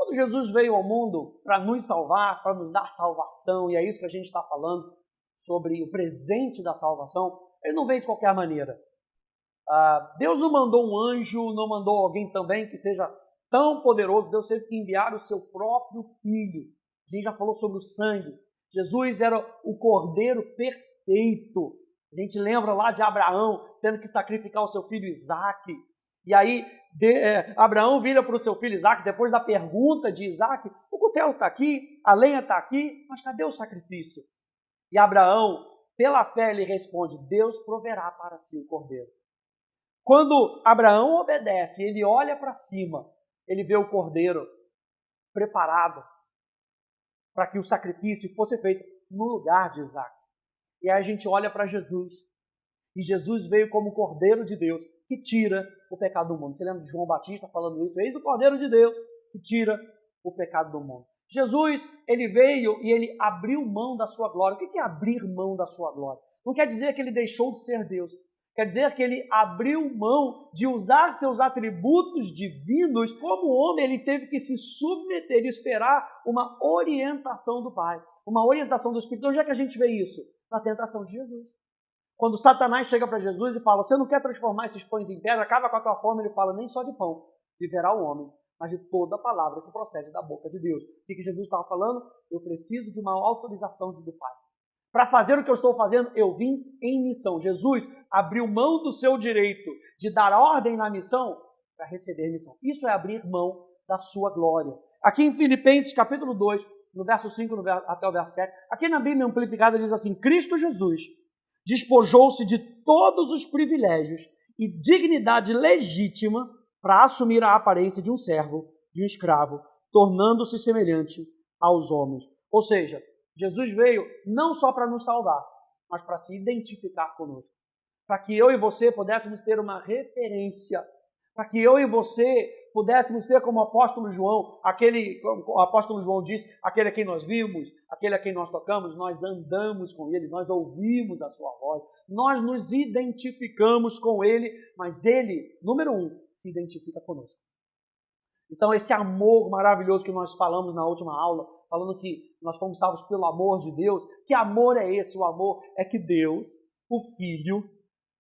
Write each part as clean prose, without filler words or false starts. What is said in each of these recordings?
Quando Jesus veio ao mundo para nos salvar, para nos dar salvação, e é isso que a gente está falando sobre o presente da salvação, ele não veio de qualquer maneira. Deus não mandou um anjo, não mandou alguém também que seja tão poderoso. Deus teve que enviar o seu próprio Filho. A gente já falou sobre o sangue. Jesus era o Cordeiro perfeito. A gente lembra lá de Abraão tendo que sacrificar o seu filho Isaque. E aí Abraão vira para o seu filho Isaque, depois da pergunta de Isaque, o cutelo está aqui, a lenha está aqui, mas cadê o sacrifício? E Abraão, pela fé, ele responde, Deus proverá para si o cordeiro. Quando Abraão obedece, ele olha para cima, ele vê o cordeiro preparado para que o sacrifício fosse feito no lugar de Isaque. E aí a gente olha para Jesus, e Jesus veio como o Cordeiro de Deus, que tira o pecado do mundo. Você lembra de João Batista falando isso? Eis o Cordeiro de Deus, que tira o pecado do mundo. Jesus, ele veio e ele abriu mão da sua glória. O que é abrir mão da sua glória? Não quer dizer que ele deixou de ser Deus. Quer dizer que ele abriu mão de usar seus atributos divinos. Como homem, ele teve que se submeter e esperar uma orientação do Pai, uma orientação do Espírito. Então, onde é que a gente vê isso? Na tentação de Jesus. Quando Satanás chega para Jesus e fala, você não quer transformar esses pães em pedra, acaba com a tua fome, ele fala, nem só de pão viverá o homem, mas de toda a palavra que procede da boca de Deus. O que Jesus estava falando? Eu preciso de uma autorização do Pai. Para fazer o que eu estou fazendo, eu vim em missão. Jesus abriu mão do seu direito de dar ordem na missão para receber missão. Isso é abrir mão da sua glória. Aqui em Filipenses, capítulo 2, no verso 5 até o verso 7, aqui na Bíblia Amplificada diz assim, Cristo Jesus despojou-se de todos os privilégios e dignidade legítima para assumir a aparência de um servo, de um escravo, tornando-se semelhante aos homens. Ou seja, Jesus veio não só para nos salvar, mas para se identificar conosco. Para que eu e você pudéssemos ter uma referência. Para que eu e você pudéssemos ter como apóstolo João, como o apóstolo João disse, aquele a quem nós vimos, aquele a quem nós tocamos, nós andamos com ele, nós ouvimos a sua voz, nós nos identificamos com ele, mas ele, número 1, se identifica conosco. Então esse amor maravilhoso que nós falamos na última aula, falando que nós fomos salvos pelo amor de Deus, que amor é esse? O amor é que Deus, o Filho,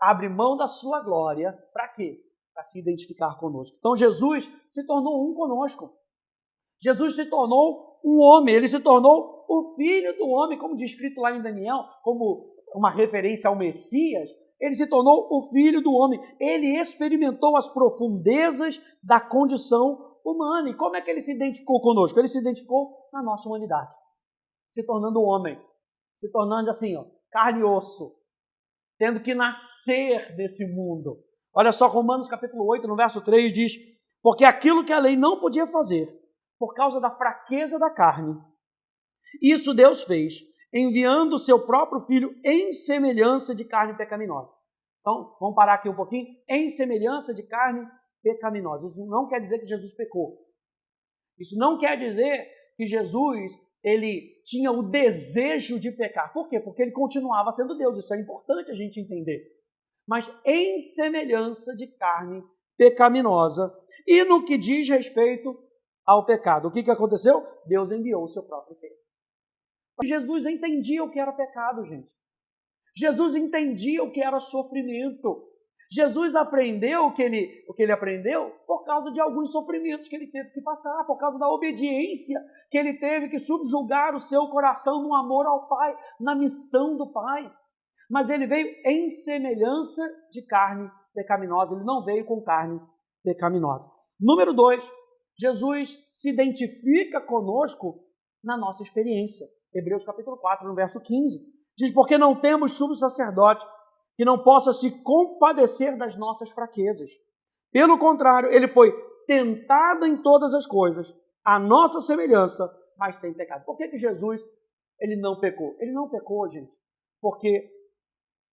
abre mão da sua glória, para quê? Para se identificar conosco. Então Jesus se tornou um conosco. Jesus se tornou um homem, ele se tornou o Filho do homem, como descrito lá em Daniel, como uma referência ao Messias, ele se tornou o Filho do homem. Ele experimentou as profundezas da condição humana. E como é que ele se identificou conosco? Ele se identificou na nossa humanidade, se tornando homem, se tornando assim, carne e osso, tendo que nascer desse mundo. Olha só, Romanos capítulo 8, no verso 3 diz, porque aquilo que a lei não podia fazer, por causa da fraqueza da carne, isso Deus fez, enviando o seu próprio Filho em semelhança de carne pecaminosa. Então, vamos parar aqui um pouquinho. Em semelhança de carne pecaminosa. Isso não quer dizer que Jesus pecou. Isso não quer dizer que Jesus, ele tinha o desejo de pecar. Por quê? Porque ele continuava sendo Deus. Isso é importante a gente entender. Mas em semelhança de carne pecaminosa. E no que diz respeito ao pecado, o que aconteceu? Deus enviou o seu próprio Filho. Jesus entendia o que era pecado, gente. Jesus entendia o que era sofrimento. Jesus aprendeu o que ele aprendeu por causa de alguns sofrimentos que ele teve que passar, por causa da obediência que ele teve que subjugar o seu coração no amor ao Pai, na missão do Pai. Mas ele veio em semelhança de carne pecaminosa, ele não veio com carne pecaminosa. Número 2, Jesus se identifica conosco na nossa experiência. Hebreus capítulo 4, no verso 15, diz, porque não temos sumo sacerdote que não possa se compadecer das nossas fraquezas. Pelo contrário, ele foi tentado em todas as coisas, a nossa semelhança, mas sem pecado. Por que Jesus ele não pecou? Ele não pecou, gente, porque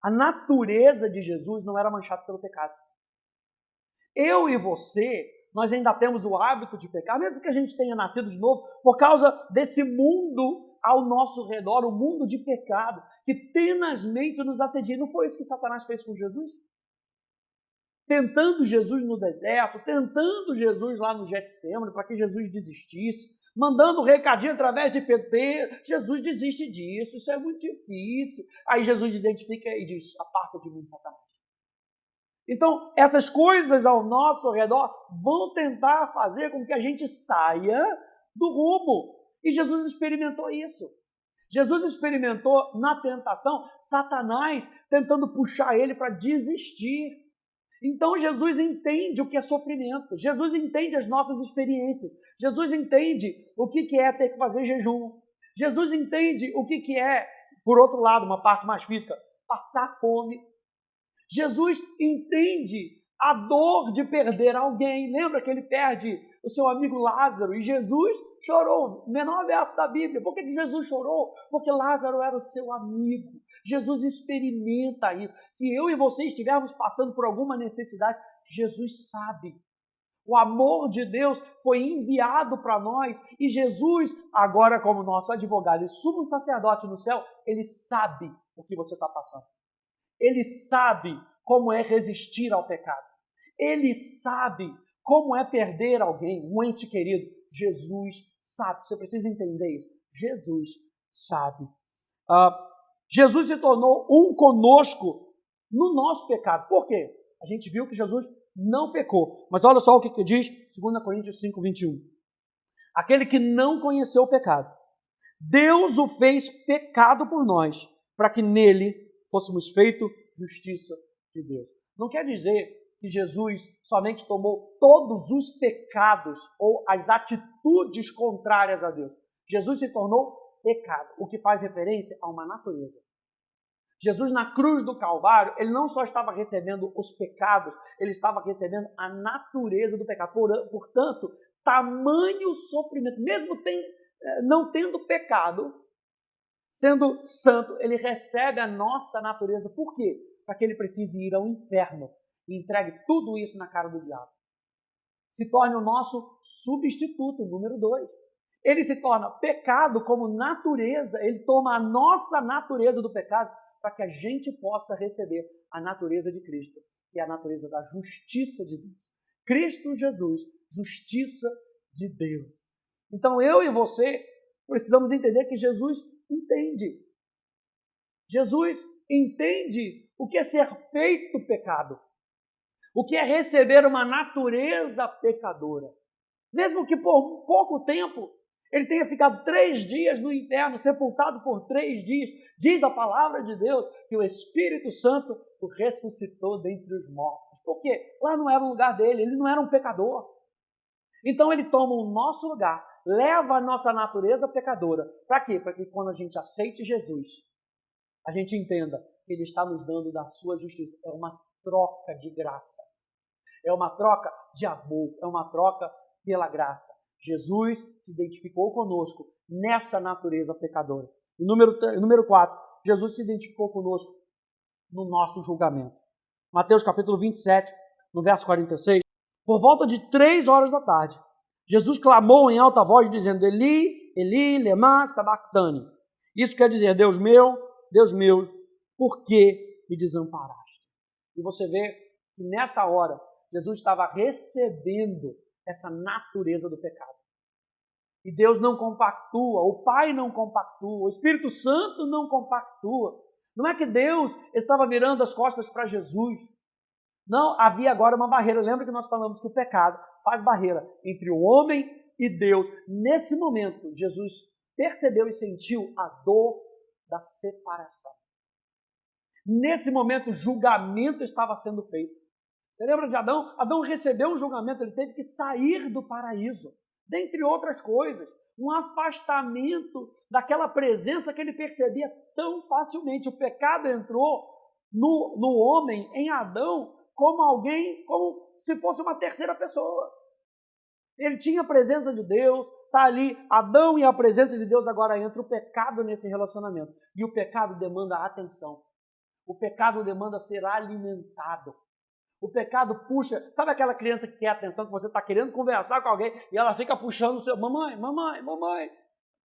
a natureza de Jesus não era manchada pelo pecado. Eu e você, nós ainda temos o hábito de pecar, mesmo que a gente tenha nascido de novo, por causa desse mundo ao nosso redor, o mundo de pecado, que tenazmente nos assedia. Não foi isso que Satanás fez com Jesus? tentando Jesus no deserto, tentando Jesus lá no Getsêmani para que Jesus desistisse, mandando um recadinho através de Pedro, Jesus desiste disso, isso é muito difícil. Aí Jesus identifica e diz, aparta de mim, Satanás. Então, essas coisas ao nosso redor vão tentar fazer com que a gente saia do rumo. E Jesus experimentou isso. Jesus experimentou na tentação Satanás tentando puxar ele para desistir. Então Jesus entende o que é sofrimento, Jesus entende as nossas experiências, Jesus entende o que é ter que fazer jejum, Jesus entende o que é, por outro lado, uma parte mais física, passar fome. Jesus entende a dor de perder alguém. Lembra que ele perde o seu amigo Lázaro e Jesus chorou. Menor verso da Bíblia. Por que Jesus chorou? Porque Lázaro era o seu amigo. Jesus experimenta isso. Se eu e você estivermos passando por alguma necessidade, Jesus sabe. O amor de Deus foi enviado para nós e Jesus, agora como nosso advogado e sumo sacerdote no céu, ele sabe o que você está passando. Ele sabe como é resistir ao pecado. Ele sabe como é perder alguém, um ente querido. Jesus sabe. Você precisa entender isso. Jesus sabe. Jesus se tornou um conosco no nosso pecado. Por quê? A gente viu que Jesus não pecou. Mas olha só o que diz 2 Coríntios 5, 21. Aquele que não conheceu o pecado, Deus o fez pecado por nós, para que nele fôssemos feito justiça de Deus. Não quer dizer que Jesus somente tomou todos os pecados ou as atitudes contrárias a Deus. Jesus se tornou pecado, o que faz referência a uma natureza. Jesus na cruz do Calvário, ele não só estava recebendo os pecados, ele estava recebendo a natureza do pecado. Portanto, tamanho sofrimento, mesmo não tendo pecado, sendo santo, ele recebe a nossa natureza. Por quê? Para que ele precise ir ao inferno e entregue tudo isso na cara do diabo. Se torne o nosso substituto, número 2. Ele se torna pecado como natureza, ele toma a nossa natureza do pecado para que a gente possa receber a natureza de Cristo, que é a natureza da justiça de Deus. Cristo Jesus, justiça de Deus. Então eu e você precisamos entender que Jesus entende. Jesus entende o que é ser feito pecado, o que é receber uma natureza pecadora. Mesmo que por pouco tempo ele tenha ficado 3 dias no inferno, sepultado por 3 dias, diz a palavra de Deus que o Espírito Santo o ressuscitou dentre os mortos. Por quê? Lá não era o lugar dele, ele não era um pecador. Então ele toma o nosso lugar, leva a nossa natureza pecadora. Para quê? Para que quando a gente aceite Jesus, a gente entenda que ele está nos dando da sua justiça. É uma troca de graça. É uma troca de amor. É uma troca pela graça. Jesus se identificou conosco nessa natureza pecadora. E número 4, Jesus se identificou conosco no nosso julgamento. Mateus capítulo 27, no verso 46. Por volta de 3 horas da tarde, Jesus clamou em alta voz, dizendo: Eli, Eli, lema sabachthani. Isso quer dizer: Deus meu, por que me desamparaste? E você vê que nessa hora, Jesus estava recebendo essa natureza do pecado. E Deus não compactua, o Pai não compactua, o Espírito Santo não compactua. Não é que Deus estava virando as costas para Jesus. Não, havia agora uma barreira. Lembra que nós falamos que o pecado faz barreira entre o homem e Deus. Nesse momento, Jesus percebeu e sentiu a dor da separação. Nesse momento, o julgamento estava sendo feito. Você lembra de Adão? Adão recebeu um julgamento, ele teve que sair do paraíso, dentre outras coisas. Um afastamento daquela presença que ele percebia tão facilmente. O pecado entrou no homem, em Adão, como alguém, como se fosse uma terceira pessoa. Ele tinha a presença de Deus, está ali, Adão e a presença de Deus, agora entra o pecado nesse relacionamento. E o pecado demanda atenção. O pecado demanda ser alimentado. O pecado puxa, sabe aquela criança que quer atenção, que você está querendo conversar com alguém e ela fica puxando o seu, mamãe.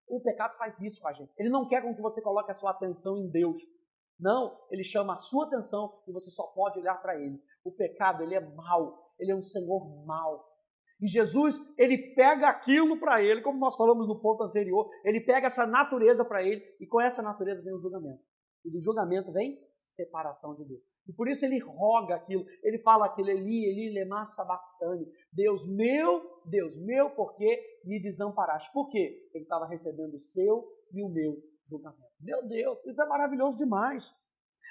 O pecado faz isso com a gente. Ele não quer com que você coloque a sua atenção em Deus. Não, ele chama a sua atenção e você só pode olhar para ele. O pecado, ele é mau, ele é um senhor mau. E Jesus, ele pega aquilo para ele, como nós falamos no ponto anterior, ele pega essa natureza para ele e com essa natureza vem o julgamento. E do julgamento vem separação de Deus. E por isso ele roga aquilo, ele fala aquilo, Eli, Eli, lema sabachthani, Deus meu, por que me desamparaste? Por quê? Ele estava recebendo o seu e o meu julgamento. Meu Deus, isso é maravilhoso demais.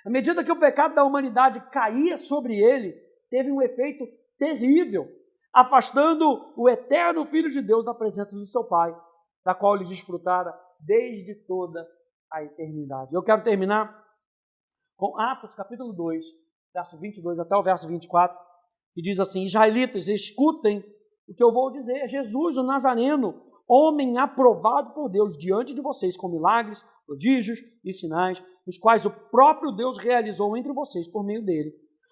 À medida que o pecado da humanidade caía sobre ele, teve um efeito terrível, afastando o eterno Filho de Deus da presença do seu Pai, da qual ele desfrutara desde toda a eternidade. Eu quero terminar com Atos capítulo 2, verso 22 até o verso 24, que diz assim: Israelitas, escutem o que eu vou dizer. Jesus, o Nazareno, homem aprovado por Deus diante de vocês com milagres, prodígios e sinais, os quais o próprio Deus realizou entre vocês por meio dele,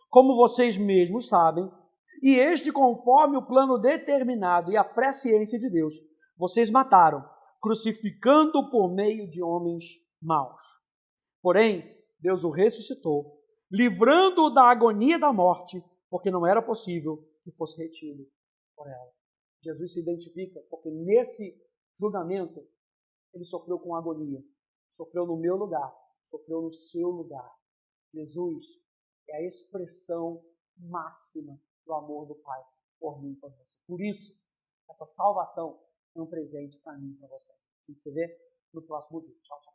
como vocês mesmos sabem, e este conforme o plano determinado e a presciência de Deus, vocês mataram, crucificando-o por meio de homens maus. Porém, Deus o ressuscitou, livrando-o da agonia da morte, porque não era possível que fosse retido por ela. Jesus se identifica porque nesse julgamento ele sofreu com agonia, sofreu no meu lugar, sofreu no seu lugar. Jesus é a expressão máxima do amor do Pai por mim e por você. Por isso, essa salvação é um presente para mim e para você. A gente se vê no próximo vídeo. Tchau, tchau.